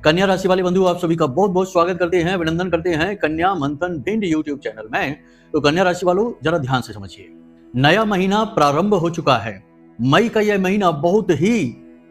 कन्या राशि वाले बंधु आप सभी का बहुत बहुत स्वागत करते हैं, अभिनंदन करते हैं कन्या मंथन भिंड यूट्यूब चैनल में। तो कन्या राशि वालों जरा ध्यान से समझिए, नया महीना प्रारंभ हो चुका है। मई का यह महीना बहुत ही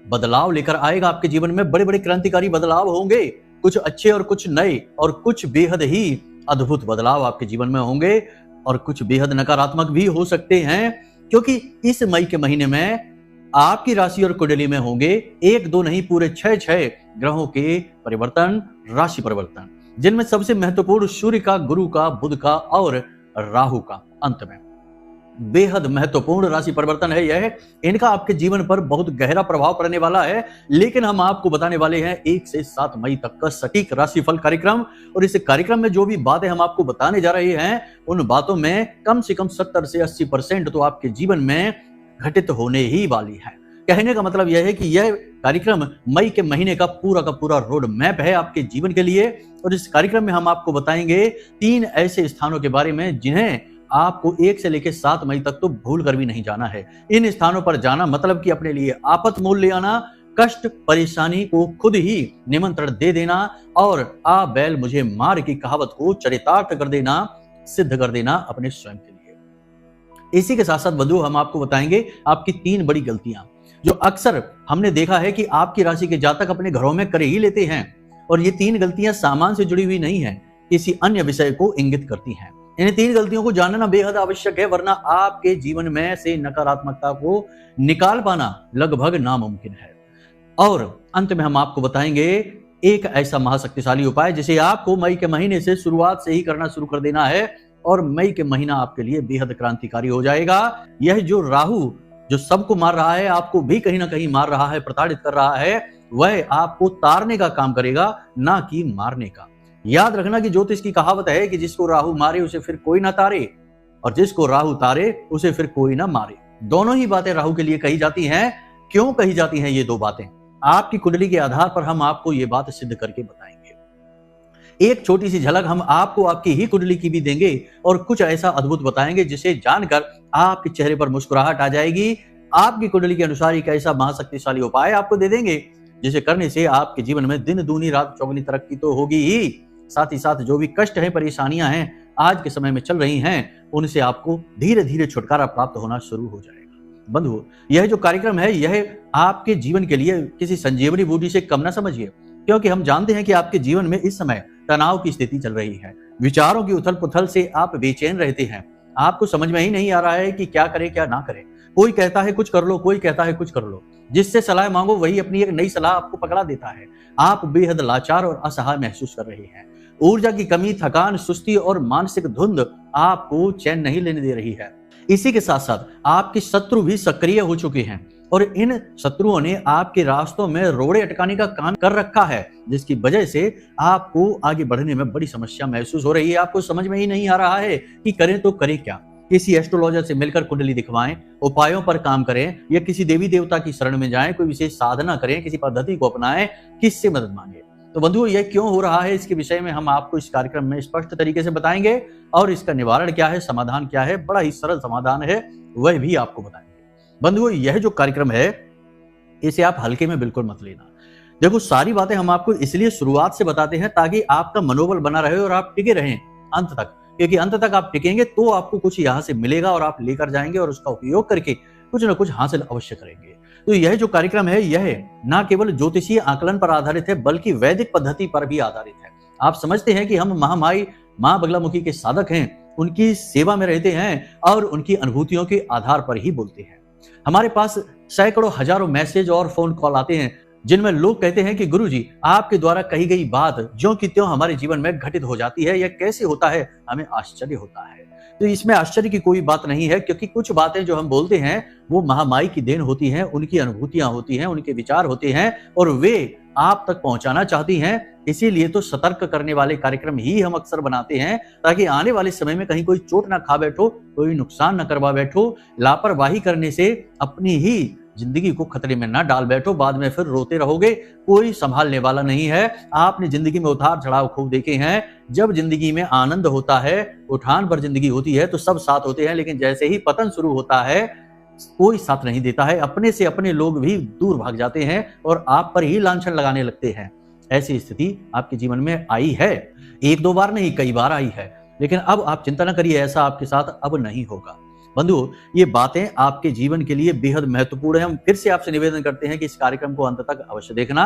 बदलाव लेकर आएगा आपके जीवन में। बड़े बड़े क्रांतिकारी बदलाव होंगे, कुछ अच्छे और कुछ नए, और कुछ बेहद ही अद्भुत बदलाव आपके जीवन में होंगे, और कुछ बेहद नकारात्मक भी हो सकते हैं, क्योंकि इस मई के महीने में आपकी राशि और कुंडली में होंगे एक दो नहीं पूरे छह ग्रहों के परिवर्तन, राशि परिवर्तन, जिनमें सबसे महत्वपूर्ण सूर्य का, गुरु का, बुध का और राहु का अंत में बेहद महत्वपूर्ण राशि परिवर्तन है यह। इनका आपके जीवन पर बहुत गहरा प्रभाव पड़ने वाला है, लेकिन हम आपको बताने वाले हैं 1 से 7 मई तक का सटीक राशिफल कार्यक्रम। और इस कार्यक्रम में जो भी बातें हम आपको बताने जा रहे हैं, उन बातों में कम से कम 70 से 80% तो आपके जीवन में घटित होने ही वाली है। कहने का मतलब यह है कि यह कार्यक्रम मई के महीने का पूरा रोड मैप है आपके जीवन के लिए। और इस कार्यक्रम में हम आपको बताएंगे 3 ऐसे स्थानों के बारे में जिन्हें आपको 1 से लेकर 7 मई तक तो भूल कर भी नहीं जाना है। इन स्थानों पर जाना मतलब कि अपने लिए आफत मोल ले आना, कष्ट परेशानी को खुद ही निमंत्रण दे देना, और आ बैल मुझे मार की कहावत को चरितार्थ कर देना, सिद्ध कर देना अपने स्वयं के लिए। इसी के साथ साथ बंधु हम आपको बताएंगे आपकी 3 बड़ी गलतियां जो अक्सर हमने देखा है कि आपकी राशि के जातक अपने घरों में कर ही लेते हैं। और ये 3 गलतियां सामान से जुड़ी हुई नहीं है, किसी अन्य विषय को इंगित करती हैं। इन 3 गलतियों को जानना बेहद आवश्यक है, वरना आपके जीवन में से नकारात्मकता को निकाल पाना लगभग नामुमकिन है। और अंत में हम आपको बताएंगे एक ऐसा महाशक्तिशाली उपाय जिसे आपको मई के महीने से शुरुआत से ही करना शुरू कर देना है, और मई के महीना आपके लिए बेहद क्रांतिकारी हो जाएगा। यह जो राहु जो सबको मार रहा है, आपको भी कहीं ना कहीं मार रहा है, प्रताड़ित कर रहा है, वह आपको तारने का काम करेगा, ना कि मारने का। याद रखना कि ज्योतिष की कहावत है कि जिसको राहु मारे उसे फिर कोई ना तारे, और जिसको राहु तारे उसे फिर कोई ना मारे। दोनों ही बातें राहु के लिए कही जाती हैं। क्यों कही जाती हैं ये 2 बातें, आपकी कुंडली के आधार पर हम आपको ये बात सिद्ध करके बताएंगे। एक छोटी सी झलक हम आपको आपकी ही कुंडली की भी देंगे, और कुछ ऐसा अद्भुत बताएंगे जिसे जानकर आपके चेहरे पर मुस्कुराहट आ जाएगी। आपकी कुंडली के अनुसार एक ऐसा महाशक्तिशाली उपाय आपको दे देंगे जिसे करने से आपके जीवन में दिन दूनी रात चौगुनी तरक्की तो होगी ही, साथ ही साथ जो भी कष्ट है, परेशानियां हैं आज के समय में चल रही हैं, उनसे आपको धीरे धीरे छुटकारा प्राप्त होना शुरू हो जाएगा। बंधु, यह जो कार्यक्रम है यह आपके जीवन के लिए किसी संजीवनी बूटी से कम ना समझिए, क्योंकि हम जानते हैं कि आपके जीवन में इस समय तनाव की स्थिति चल रही है। विचारों की उथल पुथल से आप बेचैन रहते हैं, आपको समझ में ही नहीं आ रहा है कि क्या करें क्या ना करें। कोई कहता है कुछ कर लो, कोई कहता है कुछ कर लो, जिससे सलाह मांगो वही अपनी एक नई सलाह आपको पकड़ा देता है। आप बेहद लाचार और असहाय महसूस कर रहे हैं। ऊर्जा की कमी, थकान, सुस्ती और मानसिक धुंध आपको चैन नहीं लेने दे रही है। इसी के साथ साथ आपके शत्रु भी सक्रिय हो चुके हैं, और इन शत्रुओं ने आपके रास्तों में रोड़े अटकाने का काम कर रखा है, जिसकी वजह से आपको आगे बढ़ने में बड़ी समस्या महसूस हो रही है। आपको समझ में ही नहीं आ रहा है कि करें तो करें क्या। किसी एस्ट्रोलॉजर से मिलकर कुंडली दिखवाएं, उपायों पर काम करें, या किसी देवी देवता की शरण में जाएं, कोई विशेष साधना करें, किसी पद्धति को अपनाएं, किससे मदद मांगे। तो बंधुओं, यह क्यों हो रहा है इसके विषय में हम आपको इस कार्यक्रम में स्पष्ट तरीके से बताएंगे, और इसका निवारण क्या है, समाधान क्या है, बड़ा ही सरल समाधान है, वह भी आपको बताएंगे। बंधुओं, यह जो कार्यक्रम है इसे आप हल्के में बिल्कुल मत लेना। देखो, सारी बातें हम आपको इसलिए शुरुआत से बताते हैं ताकि आपका मनोबल बना रहे और आप टिके रहें अंत तक, क्योंकि अंत तक आप टिकेंगे तो आपको कुछ यहाँ से मिलेगा और आप लेकर जाएंगे और उसका उपयोग करके कुछ ना कुछ हासिल अवश्य करेंगे। तो यह जो कार्यक्रम है यह ना केवल ज्योतिषीय आकलन पर आधारित है, बल्कि वैदिक पद्धति पर भी आधारित है। आप समझते हैं कि हम महामाई मां बगलामुखी के साधक हैं, उनकी सेवा में रहते हैं और उनकी अनुभूतियों के आधार पर ही बोलते हैं। हमारे पास सैकड़ों हजारों मैसेज और फोन कॉल आते हैं जिनमें लोग कहते हैं कि गुरुजी, आपके द्वारा कही गई बात ज्यों की त्यों हमारे जीवन में घटित हो जाती है, यह कैसे होता है, हमें आश्चर्य होता है। तो इसमें आश्चर्य की कोई बात नहीं है, क्योंकि कुछ बातें जो हम बोलते हैं वो महामाई की देन होती हैं, उनकी अनुभूतियां होती हैं, उनके विचार होते हैं, और वे आप तक पहुंचाना चाहती हैं। इसीलिए तो सतर्क करने वाले कार्यक्रम ही हम अक्सर बनाते हैं, ताकि आने वाले समय में कहीं कोई चोट ना खा बैठो, कोई नुकसान ना करवा बैठो, लापरवाही करने से अपनी ही जिंदगी को खतरे में ना डाल बैठो, बाद में फिर रोते रहोगे, कोई संभालने वाला नहीं है। आपने जिंदगी में उतार चढ़ाव खूब देखे हैं। जब जिंदगी में आनंद होता है, उठान पर जिंदगी होती है तो सब साथ होते हैं, लेकिन जैसे ही पतन शुरू होता है कोई साथ नहीं देता है। अपने से अपने लोग भी दूर भाग जाते हैं और आप पर ही लांछन लगाने लगते हैं। ऐसी स्थिति आपके जीवन में आई है। एक दो बार नहीं, कई बार आई है, लेकिन अब आप चिंता न करिए, ऐसा आपके साथ अब नहीं होगा। बंधु, ये बातें आपके जीवन के लिए बेहद महत्वपूर्ण है। हम फिर से आपसे निवेदन करते हैं कि इस कार्यक्रम को अंत तक अवश्य देखना।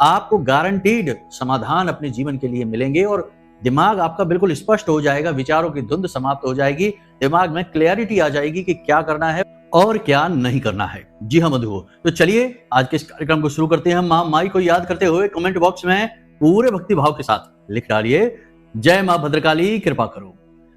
आपको गारंटीड समाधान अपने जीवन के लिए मिलेंगे और दिमाग आपका बिल्कुल स्पष्ट हो जाएगा, विचारों की धुंध समाप्त हो जाएगी, दिमाग में क्लैरिटी आ जाएगी कि क्या करना है और क्या नहीं करना है। जी हाँ बंधुओं, तो चलिए आज के इस कार्यक्रम को शुरू करते हैं। माँ माई को याद करते हुए कमेंट बॉक्स में पूरे भक्ति भाव के साथ लिख डालिए, जय माँ भद्रकाली कृपा करो।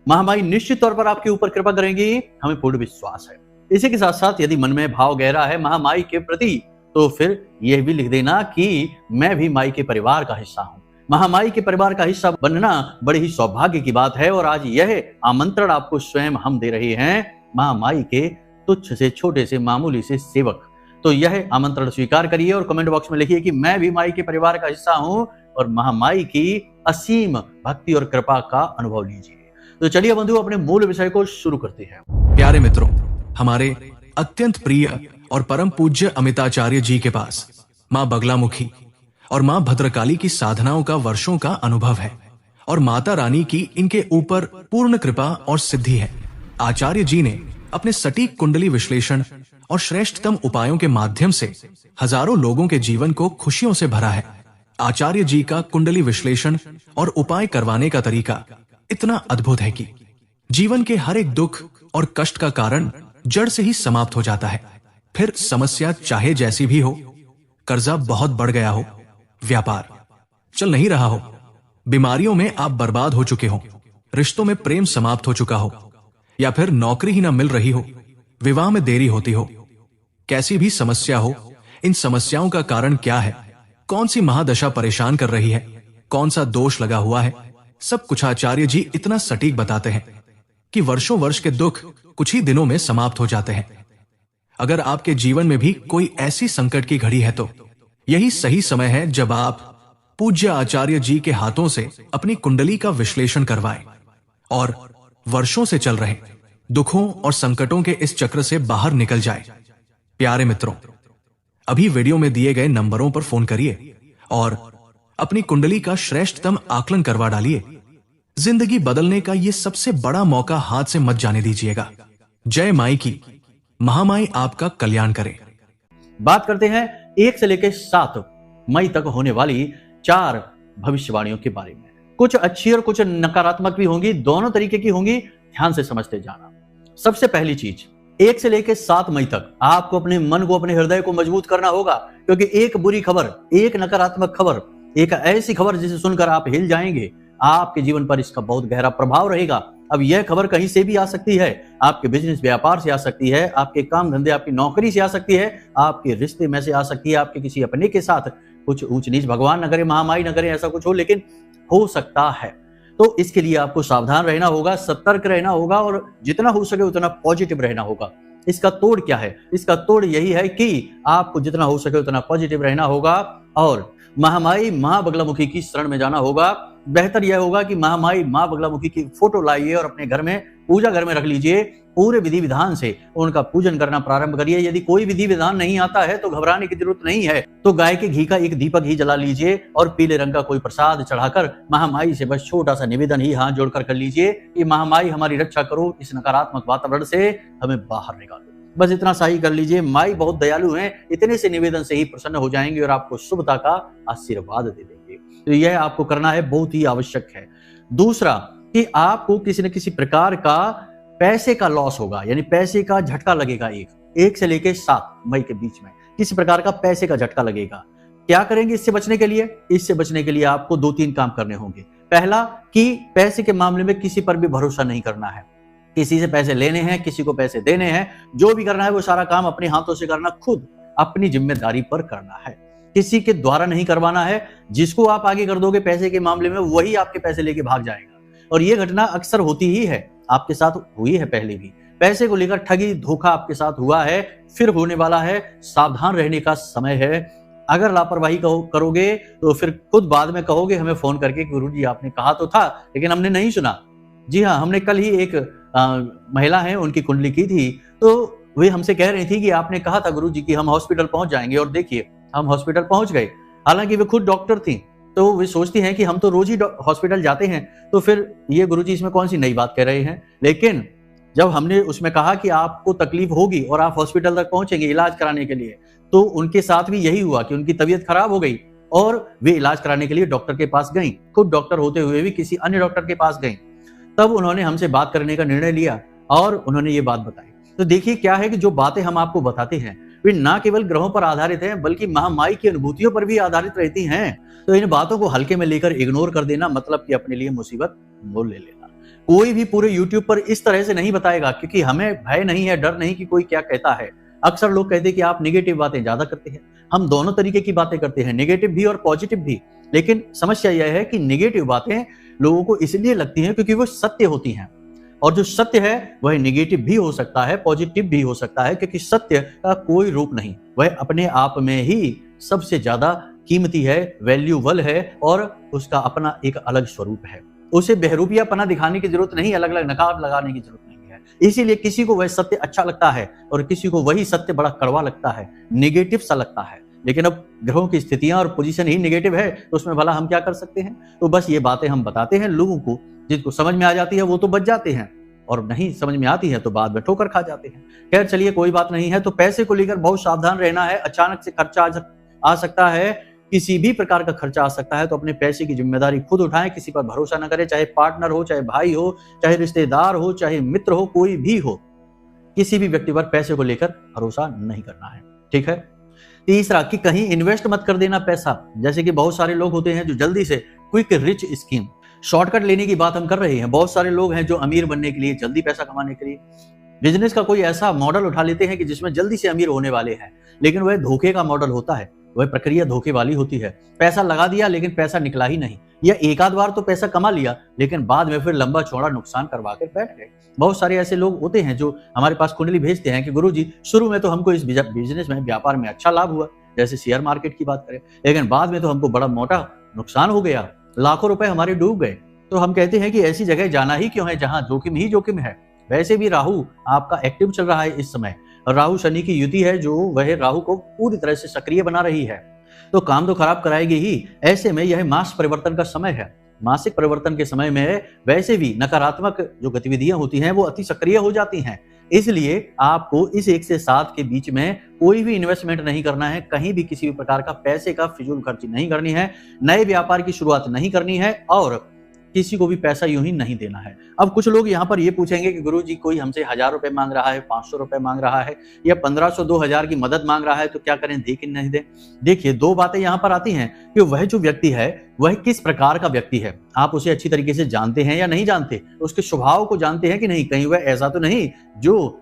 महामाई निश्चित तौर पर आपके ऊपर कृपा करेंगी, हमें पूर्ण विश्वास है। इसी के साथ साथ यदि मन में भाव गहरा है महामाई के प्रति, तो फिर यह भी लिख देना कि मैं भी माई के परिवार का हिस्सा हूँ। महामाई के परिवार का हिस्सा बनना बड़ी ही सौभाग्य की बात है और आज यह आमंत्रण आपको स्वयं हम दे रहे हैं, महामाई के तुच्छ से छोटे से मामूली से सेवक। तो यह आमंत्रण स्वीकार करिए और कमेंट बॉक्स में लिखिए कि मैं भी माई के परिवार का हिस्सा हूँ और महामाई की असीम भक्ति और कृपा का अनुभव लीजिए। तो चलिए बंधु, अपने मूल विषय को शुरू करते हैं। प्यारे मित्रों, हमारे अत्यंत प्रिय और परम पूज्य अमिताचार्य जी के पास माँ बगलामुखी और माँ भद्रकाली की साधनाओं का वर्षों का अनुभव है और माता रानी की इनके ऊपर पूर्ण कृपा और सिद्धि है। आचार्य जी ने अपने सटीक कुंडली विश्लेषण और श्रेष्ठतम उपायों के माध्यम से हजारों लोगों के जीवन को खुशियों से भरा है। आचार्य जी का कुंडली विश्लेषण और उपाय करवाने का तरीका इतना अद्भुत है कि जीवन के हर एक दुख और कष्ट का कारण जड़ से ही समाप्त हो जाता है। फिर समस्या चाहे जैसी भी हो, कर्जा बहुत बढ़ गया हो, व्यापार चल नहीं रहा हो, बीमारियों में आप बर्बाद हो चुके हो, रिश्तों में प्रेम समाप्त हो चुका हो, या फिर नौकरी ही ना मिल रही हो, विवाह में देरी होती हो, कैसी भी समस्या हो, इन समस्याओं का कारण क्या है, कौन सी महादशा परेशान कर रही है, कौन सा दोष लगा हुआ है, सब कुछ आचार्य जी इतना सटीक बताते हैं कि वर्षों वर्ष के दुख कुछ ही दिनों में समाप्त हो जाते हैं। अगर आपके जीवन में भी कोई ऐसी संकट की घड़ी है तो यही सही समय है जब आप पूज्य आचार्य जी के हाथों से अपनी कुंडली का विश्लेषण करवाएं और वर्षों से चल रहे दुखों और संकटों के इस चक्र से बाहर निकल जाए। प्यारे मित्रों, अभी वीडियो में दिए गए नंबरों पर फोन करिए और अपनी कुंडली का श्रेष्ठतम आकलन करवा डालिए। जिंदगी बदलने का ये सबसे बड़ा मौका हाथ से मत जाने दीजिएगा। जय माई की, महामाई आपका कल्याण करे। बात करते हैं 1 से लेकर 7 मई तक होने वाली 4 भविष्यवाणियों के बारे में। कुछ अच्छी और कुछ नकारात्मक भी होंगी, दोनों तरीके की होंगी, ध्यान से समझते जाना। सबसे पहली चीज, 1 से लेकर 7 मई तक आपको अपने मन को, अपने हृदय को मजबूत करना होगा, क्योंकि एक बुरी खबर, एक नकारात्मक खबर, एक ऐसी खबर जिसे सुनकर आप हिल जाएंगे, आपके जीवन पर इसका बहुत गहरा प्रभाव रहेगा। अब यह खबर कहीं से भी आ सकती है, आपके बिजनेस व्यापार से आ सकती है, आपके काम धंधे, आपकी नौकरी से आ सकती है, आपके रिश्ते में से आ सकती है, आपके किसी अपने के साथ कुछ ऊंच नीच, भगवान न करे, महामाई न करे ऐसा कुछ हो, लेकिन हो सकता है। तो इसके लिए आपको सावधान रहना होगा, सतर्क रहना होगा और जितना हो सके उतना पॉजिटिव रहना होगा। इसका तोड़ क्या है? इसका तोड़ यही है कि आपको जितना हो सके उतना पॉजिटिव रहना होगा और महामाई माँ बगलामुखी की शरण में जाना होगा। बेहतर यह होगा कि महामाई माँ बगलामुखी की फोटो लाइए और अपने घर में, पूजा घर में रख लीजिए। पूरे विधि विधान से उनका पूजन करना प्रारंभ करिए। यदि कोई विधि विधान नहीं आता है तो घबराने की जरूरत नहीं है, तो गाय के घी का एक दीपक ही जला लीजिए और पीले रंग का कोई प्रसाद चढ़ाकर महामाई से बस छोटा सा निवेदन ही हाथ जोड़कर कर लीजिए कि महामाई हमारी रक्षा करो, इस नकारात्मक वातावरण से हमें बाहर निकालो। बस इतना सा ही कर लीजिए। माई बहुत दयालु हैं, इतने से निवेदन से ही प्रसन्न हो जाएंगे और आपको शुभता का आशीर्वाद दे देंगे। तो यह आपको करना है, बहुत ही आवश्यक है। दूसरा कि आपको किसी न किसी प्रकार का पैसे का लॉस होगा, यानी पैसे का झटका लगेगा। 1 से लेकर 7 मई के बीच में किसी प्रकार का पैसे का झटका लगेगा। क्या करेंगे इससे बचने के लिए? इससे बचने के लिए आपको 2-3 काम करने होंगे। पहला कि पैसे के मामले में किसी पर भी भरोसा नहीं करना है। किसी से पैसे लेने हैं, किसी को पैसे देने हैं, जो भी करना है वो सारा काम अपने हाथों से करना, खुद अपनी जिम्मेदारी पर करना है, किसी के द्वारा नहीं करवाना है। जिसको आप आगे कर दोगे पैसे के मामले में, वही आपके पैसे लेके भाग जाएगा। और ये घटना अक्सर होती ही है, आपके साथ हुई है पहले भी। पैसे को लेकर ठगी धोखा आपके साथ हुआ है, फिर होने वाला है। सावधान रहने का समय है। अगर लापरवाही करोगे तो फिर खुद बाद में कहोगे हमें फोन करके, गुरुजी आपने कहा तो था लेकिन हमने नहीं सुना। जी हाँ, हमने कल ही एक महिला है, उनकी कुंडली की थी, तो वे हमसे कह रही थी कि आपने कहा था गुरुजी कि हम हॉस्पिटल पहुंच जाएंगे, और देखिए हम हॉस्पिटल पहुंच गए। हालांकि वे खुद डॉक्टर थी, तो वे सोचती हैं कि हम तो रोज ही हॉस्पिटल जाते हैं, तो फिर ये गुरुजी इसमें कौन सी नई बात कह रहे हैं। लेकिन जब हमने उसमें कहा कि आपको तकलीफ होगी और आप हॉस्पिटल तक पहुंचेंगे इलाज कराने के लिए, तो उनके साथ भी यही हुआ कि उनकी तबीयत खराब हो गई और वे इलाज कराने के लिए डॉक्टर के पास गई। खुद डॉक्टर होते हुए भी किसी अन्य डॉक्टर के पास गई। तब उन्होंने हमसे बात करने का निर्णय लिया और उन्होंने ये बात बताई। तो देखिए क्या है कि जो बातें हम आपको बताते हैं वे ना केवल ग्रहों पर आधारित हैं, बल्कि महामाई की अनुभूतियों पर भी आधारित रहती हैं। तो इन बातों को हल्के में लेकर इग्नोर कर देना मतलब कि अपने लिए मुसीबत मोल ले लेना। कोई भी पूरे YouTube पर इस तरह से नहीं बताएगा, क्योंकि हमें भय नहीं है, डर नहीं कि कोई क्या कहता है। अक्सर लोग कहते हैं कि आप नेगेटिव बातें ज्यादा करते हैं। हम दोनों तरीके की बातें करते हैं, नेगेटिव भी और पॉजिटिव भी। लेकिन समस्या यह है कि नेगेटिव बातें लोगों को इसलिए लगती हैं क्योंकि वो सत्य होती हैं, और जो सत्य है वह नेगेटिव भी हो सकता है, पॉजिटिव भी हो सकता है, क्योंकि सत्य का कोई रूप नहीं, वह अपने आप में ही सबसे ज्यादा कीमती है, वैल्यूबल है और उसका अपना एक अलग स्वरूप है। उसे बहरूपियापना दिखाने की जरूरत नहीं, अलग अलग नकाब लगाने की जरूरत नहीं है। इसीलिए किसी को वह सत्य अच्छा लगता है और किसी को वही सत्य बड़ा कड़वा लगता है, नेगेटिव सा लगता है। लेकिन अब ग्रहों की स्थितियां और पोजीशन ही नेगेटिव है, तो उसमें भला हम क्या कर सकते हैं। तो बस ये बातें हम बताते हैं लोगों को, जिनको समझ में आ जाती है वो तो बच जाते हैं, और नहीं समझ में आती है तो बाद में ठोकर खा जाते हैं। खैर चलिए कोई बात नहीं है। तो पैसे को लेकर बहुत सावधान रहना है। अचानक से खर्चा आ सकता है, किसी भी प्रकार का खर्चा आ सकता है, तो अपने पैसे की जिम्मेदारी खुद उठाएं। किसी पर भरोसा न करें, चाहे पार्टनर हो, चाहे भाई हो, चाहे रिश्तेदार हो, चाहे मित्र हो, कोई भी हो, किसी भी व्यक्ति पर पैसे को लेकर भरोसा नहीं करना है। ठीक है। तीसरा कि कहीं इन्वेस्ट मत कर देना पैसा। जैसे कि बहुत सारे लोग होते हैं जो जल्दी से क्विक रिच स्कीम, शॉर्टकट लेने की बात हम कर रहे हैं। बहुत सारे लोग हैं जो अमीर बनने के लिए, जल्दी पैसा कमाने के लिए बिजनेस का कोई ऐसा मॉडल उठा लेते हैं कि जिसमें जल्दी से अमीर होने वाले हैं, लेकिन वह धोखे का मॉडल होता है, वह प्रक्रिया धोखे वाली होती है। पैसा लगा दिया लेकिन पैसा निकला ही नहीं, या एक आध बार तो पैसा कमा लिया लेकिन बाद में फिर लंबा चौड़ा नुकसान करवा कर बैठ गए। बहुत सारे ऐसे लोग होते हैं जो हमारे पास कुंडली भेजते हैं कि गुरुजी शुरू में तो हमको इस बिजनेस में, व्यापार में अच्छा लाभ हुआ, जैसे शेयर मार्केट की बात करें, लेकिन बाद में तो हमको बड़ा मोटा नुकसान हो गया, लाखों रुपए हमारे डूब गए। तो हम कहते हैं कि ऐसी जगह जाना ही क्यों है जहां जोखिम ही जोखिम है। वैसे भी राहु आपका एक्टिव चल रहा है इस समय, राहु शनि की युति है जो वह राहु को पूरी तरह से सक्रिय बना रही है, तो काम तो खराब कराएगी ही। ऐसे में यह मास परिवर्तन का समय है। मासिक परिवर्तन के समय में वैसे भी नकारात्मक जो गतिविधियां होती हैं वो अति सक्रिय हो जाती हैं। इसलिए आपको इस 1 से 7 के बीच में कोई भी इन्वेस्टमेंट नहीं करना है, कहीं भी किसी भी प्रकार का पैसे का फिजूल खर्ची नहीं करनी है, नए व्यापार की शुरुआत नहीं करनी है और किसी को भी पैसा यूं ही नहीं देना है। अब कुछ लोग यहाँ पर ये पूछेंगे कि गुरुजी कोई हमसे 1000 रुपए मांग रहा है, 500 रुपए मांग रहा है, या 1500 2000 की मदद मांग रहा है, तो क्या करें, दे कि नहीं दे। देखिए दो बातें यहाँ पर आती हैं कि वह जो व्यक्ति है वह किस प्रकार का व्यक्ति है, आप उसे अच्छी तरीके से जानते हैं या नहीं जानते, उसके स्वभाव को जानते हैं कि नहीं, कहीं वह ऐसा तो नहीं जो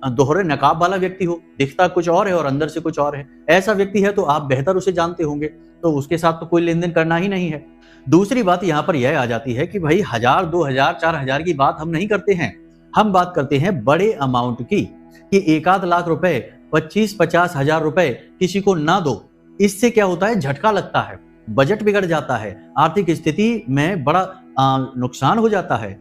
दोहरे नकाब वाला व्यक्ति हो, दिखता कुछ और है और अंदर से कुछ और है। ऐसा व्यक्ति है तो आप बेहतर उसे जानते होंगे, तो उसके साथ तो कोई लेन देन करना ही नहीं है। दूसरी बात यहाँ पर यह आ जाती है कि भाई 1000 2000 4000 की बात हम नहीं करते हैं, हम बात करते हैं बड़े अमाउंट की, कि 1-8 लाख रुपए, 25-50 हजार रुपए किसी को ना दो। इससे क्या होता है, झटका लगता है, बजट बिगड़ जाता है, आर्थिक स्थिति में बड़ा नुकसान हो जाता है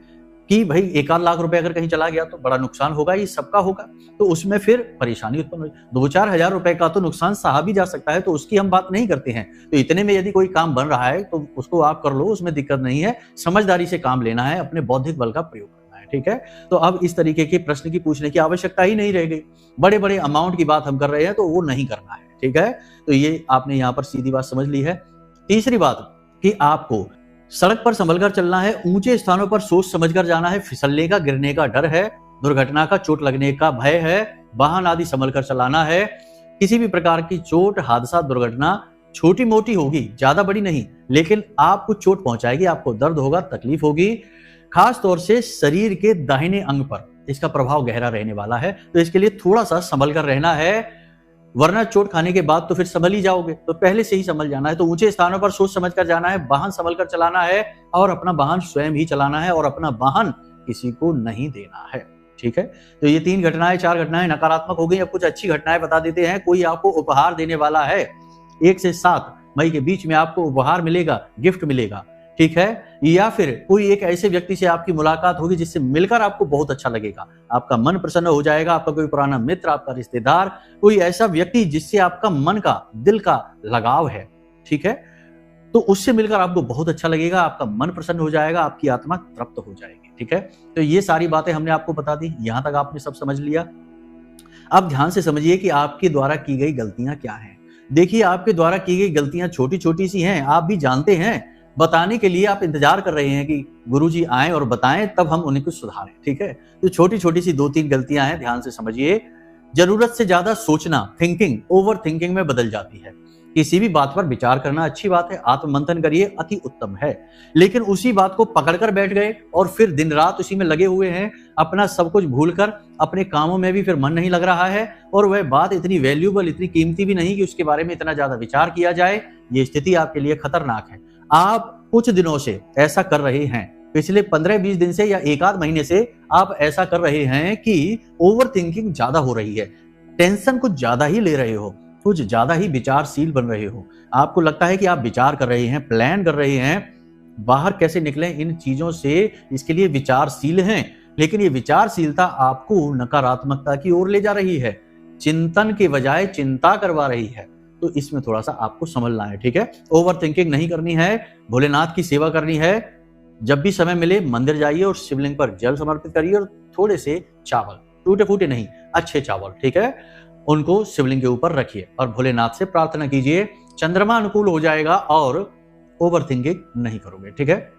कि भाई 1-8 लाख रुपए अगर कहीं चला गया तो बड़ा नुकसान होगा, ये सबका होगा, तो उसमें फिर परेशानी उत्पन्न हो। 2-4 हजार रुपए का तो नुकसान सहा भी जा सकता है, तो उसकी हम बात नहीं करते हैं। तो इतने में यदि कोई काम बन रहा है तो उसको आप कर लो, उसमें दिक्कत नहीं है। समझदारी से काम लेना है, अपने बौद्धिक बल का प्रयोग करना है। ठीक है। तो अब इस तरीके के प्रश्न की पूछने की आवश्यकता ही नहीं रह गई। बड़े बड़े अमाउंट की बात हम कर रहे हैं तो वो नहीं करना है। ठीक है। तो ये आपने यहाँ पर सीधी बात समझ ली है। तीसरी बात कि आपको सड़क पर संभलकर चलना है, ऊंचे स्थानों पर सोच समझकर जाना है, फिसलने का, गिरने का डर है, दुर्घटना का, चोट लगने का भय है, वाहन आदि संभलकर चलाना है। किसी भी प्रकार की चोट, हादसा, दुर्घटना छोटी मोटी होगी, ज्यादा बड़ी नहीं, लेकिन आपको चोट पहुंचाएगी, आपको दर्द होगा, तकलीफ होगी, खास तौर से शरीर के दाहिने अंग पर इसका प्रभाव गहरा रहने वाला है। तो इसके लिए थोड़ा सा संभल कर रहना है, वरना चोट खाने के बाद तो फिर संभल ही जाओगे, तो पहले से ही संभल जाना है। तो ऊंचे स्थानों पर सोच समझ कर जाना है, वाहन संभल कर चलाना है, और अपना वाहन स्वयं ही चलाना है, और अपना वाहन किसी को नहीं देना है। ठीक है। तो ये 3 घटनाएं, 4 घटनाएं नकारात्मक हो गई। अब कुछ अच्छी घटनाएं बता देते हैं। कोई आपको उपहार देने वाला है, 1 से 7 मई के बीच में आपको उपहार मिलेगा, गिफ्ट मिलेगा। ठीक है। या फिर कोई एक ऐसे व्यक्ति से आपकी मुलाकात होगी जिससे मिलकर आपको बहुत अच्छा लगेगा, आपका मन प्रसन्न हो जाएगा, आपका कोई पुराना मित्र, आपका रिश्तेदार, कोई ऐसा व्यक्ति जिससे आपका मन का, दिल का लगाव है। ठीक है। तो उससे मिलकर आपको बहुत अच्छा लगेगा, आपका मन प्रसन्न हो जाएगा, आपकी आत्मा तृप्त हो जाएगी। ठीक है, तो ये सारी बातें हमने आपको बता दी, यहां तक आपने सब समझ लिया। अब ध्यान से समझिए कि आपके द्वारा की गई गलतियां क्या हैं। देखिए, आपके द्वारा की गई गलतियां छोटी छोटी सी हैं, आप भी जानते हैं, बताने के लिए आप इंतजार कर रहे हैं कि गुरुजी आएं और बताएं, तब हम उन्हें कुछ सुधारें। ठीक है, तो छोटी छोटी सी 2-3 गलतियां हैं, ध्यान से समझिए। जरूरत से ज्यादा सोचना, थिंकिंग ओवर थिंकिंग में बदल जाती है। किसी भी बात पर विचार करना अच्छी बात है, आत्ममंथन करिए, अति उत्तम है, लेकिन उसी बात को पकड़कर बैठ गए और फिर दिन रात उसी में लगे हुए हैं, अपना सब कुछ भूलकर अपने कामों में भी फिर मन नहीं लग रहा है, और वह बात इतनी वैल्यूबल, इतनी कीमती भी नहीं कि उसके बारे में इतना ज्यादा विचार किया जाए। ये स्थिति आपके लिए खतरनाक है। आप कुछ दिनों से ऐसा कर रहे हैं, पिछले 15-20 दिन से या 1-8 महीने से आप ऐसा कर रहे हैं कि ओवर थिंकिंग ज्यादा हो रही है, टेंशन कुछ ज्यादा ही ले रहे हो, कुछ ज्यादा ही विचारशील बन रहे हो। आपको लगता है कि आप विचार कर रहे हैं, प्लान कर रहे हैं, बाहर कैसे निकलें इन चीजों से, इसके लिए विचारशील हैं, लेकिन ये विचारशीलता आपको नकारात्मकता की ओर ले जा रही है, चिंतन के बजाय चिंता करवा रही है। तो इसमें थोड़ा सा आपको समझना है। ठीक है, ओवर थिंकिंग नहीं करनी है, भोलेनाथ की सेवा करनी है। जब भी समय मिले मंदिर जाइए और शिवलिंग पर जल समर्पित करिए, और थोड़े से चावल, टूटे फूटे नहीं, अच्छे चावल, ठीक है, उनको शिवलिंग के ऊपर रखिए और भोलेनाथ से प्रार्थना कीजिए, चंद्रमा अनुकूल हो जाएगा और ओवर थिंकिंग नहीं करोगे। ठीक है,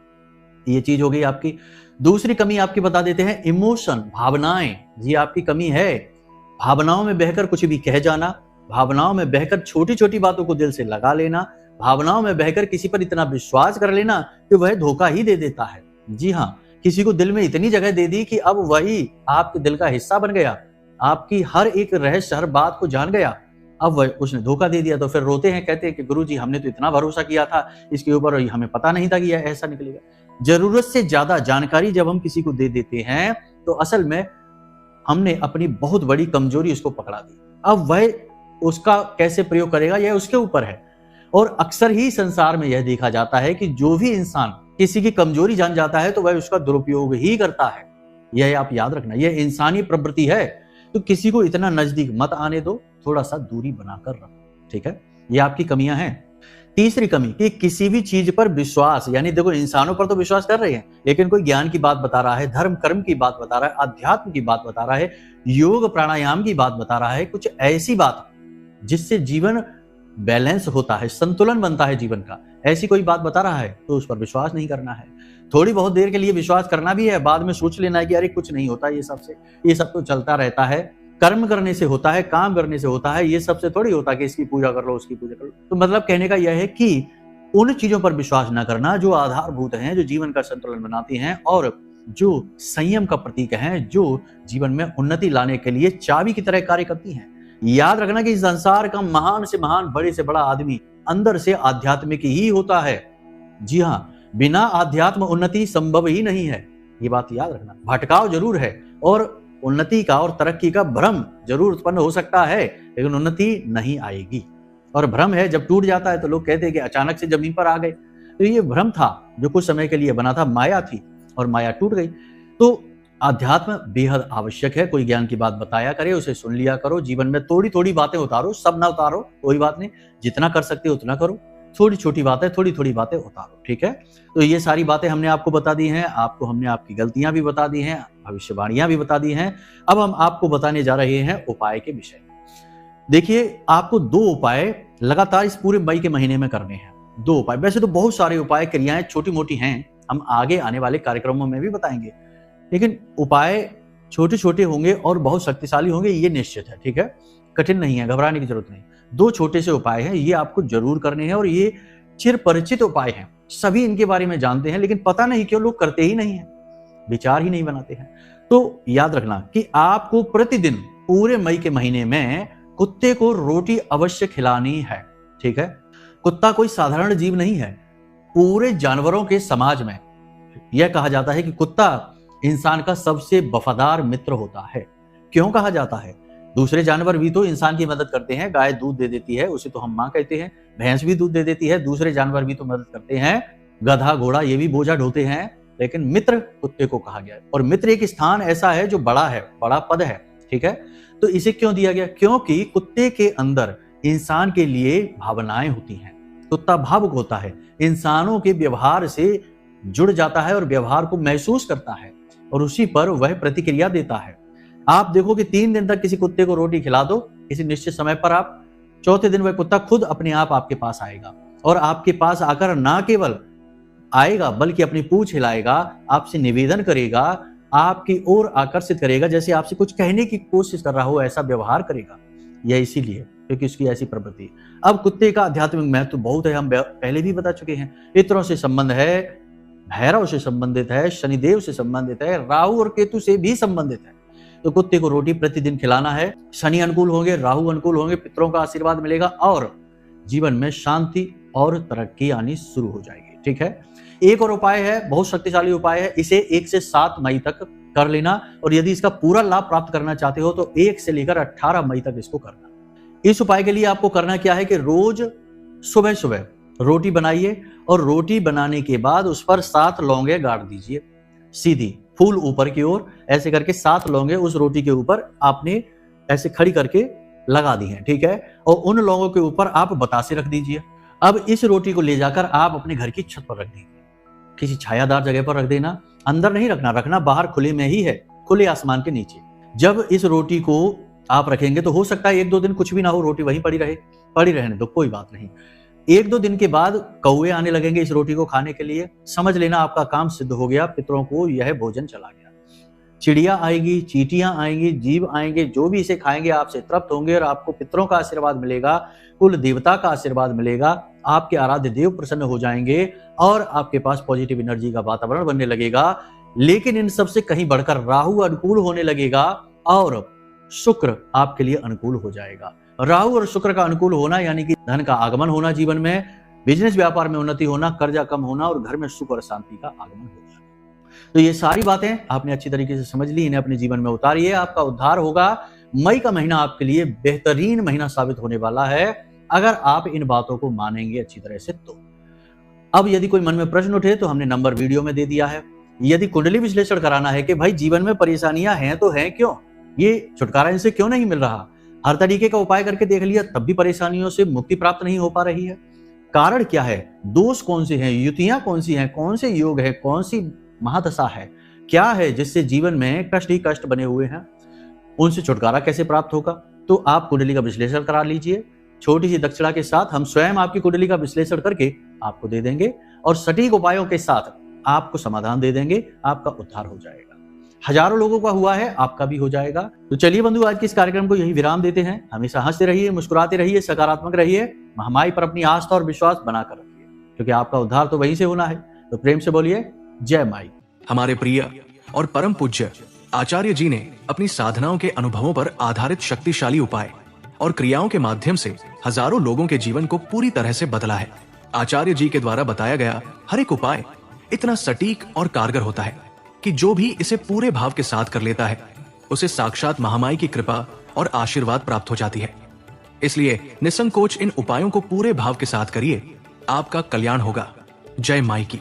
ये चीज हो गई आपकी। दूसरी कमी आपकी बता देते हैं, इमोशन, भावनाएं। ये आपकी कमी है, भावनाओं में बहकर कुछ भी कह जाना, भावनाओं में बहकर छोटी छोटी बातों को दिल से लगा लेना, भावनाओं में बहकर किसी पर इतना विश्वास कर लेना कि वह धोखा ही दे देता है। जी हाँ, किसी को दिल में इतनी जगह दे दी कि अब वही आपके दिल का हिस्सा बन गया, आपकी हर एक रहस्य, हर बात को जान गया, अब वह उसने धोखा दे दिया। तो फिर रोते हैं, कहते हैं कि गुरुजी हमने तो इतना भरोसा किया था इसके ऊपर, हमें पता नहीं था कि यह ऐसा निकलेगा। जरूरत से ज्यादा जानकारी जब हम किसी को दे देते हैं तो असल में हमने अपनी बहुत बड़ी कमजोरी उसको पकड़ा दी। अब वह उसका कैसे प्रयोग करेगा यह उसके ऊपर है। और अक्सर ही संसार में यह देखा जाता है कि जो भी इंसान किसी की कमजोरी जान जाता है तो वह उसका दुरुपयोग ही करता है। यह आप याद रखना, यह इंसानी प्रवृत्ति है। तो किसी को इतना नजदीक मत आने दो, थोड़ा सा दूरी बनाकर रखो। ठीक है, ये आपकी कमियां हैं। तीसरी कमी कि किसी भी चीज पर विश्वास, यानी देखो इंसानों पर तो विश्वास कर रहे हैं, लेकिन कोई ज्ञान की बात बता रहा है, धर्म कर्म की बात बता रहा है, अध्यात्म की बात बता रहा है, योग प्राणायाम की बात बता रहा है, कुछ ऐसी बात जिससे जीवन बैलेंस होता है, संतुलन बनता है जीवन का, ऐसी कोई बात बता रहा है तो उस पर विश्वास नहीं करना है। थोड़ी बहुत देर के लिए विश्वास करना भी है, बाद में सोच लेना है कि अरे कुछ नहीं होता, ये सब तो चलता रहता है, कर्म करने से होता है, काम करने से होता है, ये सबसे थोड़ी होता कि इसकी पूजा कर लो, उसकी पूजा कर लो। तो मतलब कहने का यह है कि उन चीजों पर विश्वास न करना जो आधारभूत हैं, जो जीवन का संतुलन बनाती हैं और जो संयम का प्रतीक हैं, जो जीवन में उन्नति लाने के लिए चाबी की तरह कार्य करती हैं। याद रखना कि संसार का महान से महान, बड़े से बड़ा आदमी अंदर से आध्यात्मिक ही होता है। जी हाँ, बिना आध्यात्म उन्नति संभव ही नहीं है, ये बात याद रखना। भटकाव जरूर है और उन्नति का और तरक्की का भ्रम जरूर उत्पन्न हो सकता है, लेकिन उन्नति नहीं आएगी। और भ्रम है, जब टूट जाता है तो लोग कहते हैं कि अचानक से जमीन पर आ गए, तो ये भ्रम था जो कुछ समय के लिए बना था, माया थी और माया टूट गई। तो अध्यात्म बेहद आवश्यक है। कोई ज्ञान की बात बताया करे, उसे सुन लिया करो, जीवन में थोड़ी थोड़ी बातें उतारो, सब ना उतारो, कोई बात नहीं, जितना कर सकते हो उतना करो, छोटी छोटी बातें, थोड़ी थोड़ी बातें उतारो। ठीक है, तो ये सारी बातें हमने आपको बता दी हैं, आपको हमने आपकी गलतियां भी बता दी हैं, भविष्यवाणियां भी बता दी हैं। अब हम आपको बताने जा रहे हैं उपाय के विषय में। देखिए, आपको 2 उपाय लगातार इस पूरे मई के महीने में करने हैं। 2 उपाय, वैसे तो बहुत सारे उपाय, क्रियाएं छोटी मोटी हैं, हम आगे आने वाले कार्यक्रमों में भी बताएंगे, लेकिन उपाय छोटे छोटे होंगे और बहुत शक्तिशाली होंगे, ये निश्चित है। ठीक है, कठिन नहीं है, घबराने की जरूरत नहीं। 2 छोटे से उपाय हैं, ये आपको जरूर करने हैं और ये चिरपरिचित उपाय हैं, सभी इनके बारे में जानते हैं, लेकिन पता नहीं क्यों लोग करते ही नहीं है, विचार ही नहीं बनाते हैं। तो याद रखना कि आपको प्रतिदिन पूरे मई के महीने में कुत्ते को रोटी अवश्य खिलानी है। ठीक है, कुत्ता कोई साधारण जीव नहीं है। पूरे जानवरों के समाज में यह कहा जाता है कि कुत्ता इंसान का सबसे वफादार मित्र होता है। क्यों कहा जाता है? दूसरे जानवर भी तो इंसान की मदद करते हैं, गाय दूध दे देती है, उसे तो हम माँ कहते हैं, भैंस भी दूध दे देती है, दूसरे जानवर भी तो मदद करते हैं, गधा घोड़ा ये भी बोझा ढोते हैं, लेकिन मित्र कुत्ते को कहा गया है। और मित्र एक स्थान ऐसा है जो बड़ा है, बड़ा पद है। ठीक है, तो इसे क्यों दिया गया? क्योंकि कुत्ते के अंदर इंसान के लिए भावनाएं होती हैं, कुत्ता भावुक होता है, इंसानों के व्यवहार से जुड़ जाता है और व्यवहार को महसूस करता है और उसी पर वह प्रतिक्रिया देता है। आप देखो कि 3 दिन तक किसी कुत्ते को रोटी खिला दो, किसी निश्चित समय पर आप, चौथे दिन वह कुत्ता खुद अपने आप आपके पास आएगा और आपके पास आकर ना केवल आएगा बल्कि अपनी पूंछ हिलाएगा, आपसे निवेदन करेगा, आपकी ओर आकर्षित करेगा, जैसे आपसे कुछ कहने की कोशिश कर रहा हो, ऐसा व्यवहार करेगा। यह इसीलिए क्योंकि उसकी ऐसी प्रवृत्ति। अब कुत्ते का आध्यात्मिक महत्व बहुत है, हम पहले भी बता चुके हैं। पितरों से संबंध है, भैरव से संबंधित है, शनिदेव से संबंधित है, राहु और केतु से भी संबंधित है। तो कुत्ते को रोटी प्रतिदिन खिलाना है। शनि अनुकूल होंगे, राहु अनुकूल होंगे, पितरों का आशीर्वाद मिलेगा और जीवन में शांति और तरक्की आनी शुरू हो जाएगी। ठीक है, एक और उपाय है, बहुत शक्तिशाली उपाय है, इसे 1 से 7 मई तक कर लेना और यदि इसका पूरा लाभ प्राप्त करना चाहते हो तो 1 से लेकर 18 मई तक इसको करना। इस उपाय के लिए आपको करना क्या है कि रोज सुबह सुबह रोटी बनाइए और रोटी बनाने के बाद उस पर 7 लौंगे गाड़ दीजिए, सीधी फूल ऊपर की ओर, ऐसे करके 7 लौंगे उस रोटी के ऊपर आपने ऐसे खड़ी करके लगा दी हैं। ठीक है, और उन लौंगों के ऊपर आप बतासे रख दीजिए। अब इस रोटी को ले जाकर आप अपने घर की छत पर रख दीजिए, किसी छायादार जगह पर रख देना, अंदर नहीं रखना बाहर खुले में ही है, खुले आसमान के नीचे। जब इस रोटी को आप रखेंगे तो हो सकता है 1-2 दिन कुछ भी ना हो, रोटी वहीं पड़ी रहने दो, कोई बात नहीं। 1-2 दिन के बाद कौवे आने लगेंगे इस रोटी को खाने के लिए, समझ लेना आपका काम सिद्ध हो गया, पितरों को यह भोजन चला गया। चिड़िया आएगी, चींटियां आएंगी, जीव आएंगे, जो भी इसे खाएंगे आपसे तृप्त होंगे और आपको पितरों का आशीर्वाद मिलेगा, कुल देवता का आशीर्वाद मिलेगा, आपके आराध्य देव प्रसन्न हो जाएंगे और आपके पास पॉजिटिव एनर्जी का वातावरण बनने लगेगा। लेकिन इन सबसे कहीं बढ़कर राहु अनुकूल होने लगेगा और शुक्र आपके लिए अनुकूल हो जाएगा। राहु और शुक्र का अनुकूल होना यानी कि धन का आगमन होना, जीवन में बिजनेस व्यापार में उन्नति होना, कर्जा कम होना और घर में सुख और शांति का आगमन हो जाना। तो ये सारी बातें आपने अच्छी तरीके से समझ ली, इन्हें अपने जीवन में उतारिए, आपका उद्धार होगा। मई का महीना आपके लिए बेहतरीन महीना साबित होने वाला है अगर आप इन बातों को मानेंगे अच्छी तरह से तो। अब यदि कोई मन में प्रश्न उठे तो हमने नंबर वीडियो में दे दिया है। यदि कुंडली विश्लेषण कराना है कि भाई जीवन में परेशानियां हैं तो हैं क्यों, ये छुटकारा इनसे क्यों नहीं मिल रहा, हर तरीके का उपाय करके देख लिया तब भी परेशानियों से मुक्ति प्राप्त नहीं हो पा रही है, कारण क्या है, दोष कौन से हैं, युतियां कौन सी हैं, कौन से योग है, कौन सी महादशा है, क्या है जिससे जीवन में कष्ट ही कष्ट बने हुए हैं, उनसे छुटकारा कैसे प्राप्त होगा, तो आप कुंडली का विश्लेषण करा लीजिए। छोटी सी दक्षिणा के साथ हम स्वयं आपकी कुंडली का विश्लेषण करके आपको दे देंगे और सटीक उपायों के साथ आपको समाधान दे देंगे, आपका उद्धार हो जाएगा। हजारों लोगों का हुआ है, आपका भी हो जाएगा। तो चलिए बंधु, आज के इस कार्यक्रम को यही विराम देते हैं। हमेशा हंसते रहिए, मुस्कुराते रहिए, सकारात्मक रहिए, महामाई पर अपनी आस्था और विश्वास बनाकर रखिए, क्योंकि आपका उद्धार तो वहीं से होना है। तो प्रेम से बोलिए जय माई। हमारे प्रिय और परम पूज्य आचार्य जी ने अपनी साधनाओं के अनुभवों पर आधारित शक्तिशाली उपाय और क्रियाओं के माध्यम से हजारों लोगों के जीवन को पूरी तरह से बदला है। आचार्य जी के द्वारा बताया गया हर एक उपाय इतना सटीक और कारगर होता है कि जो भी इसे पूरे भाव के साथ कर लेता है उसे साक्षात महामाई की कृपा और आशीर्वाद प्राप्त हो जाती है। इसलिए निसंकोच इन उपायों को पूरे भाव के साथ करिए, आपका कल्याण होगा। जय माई की।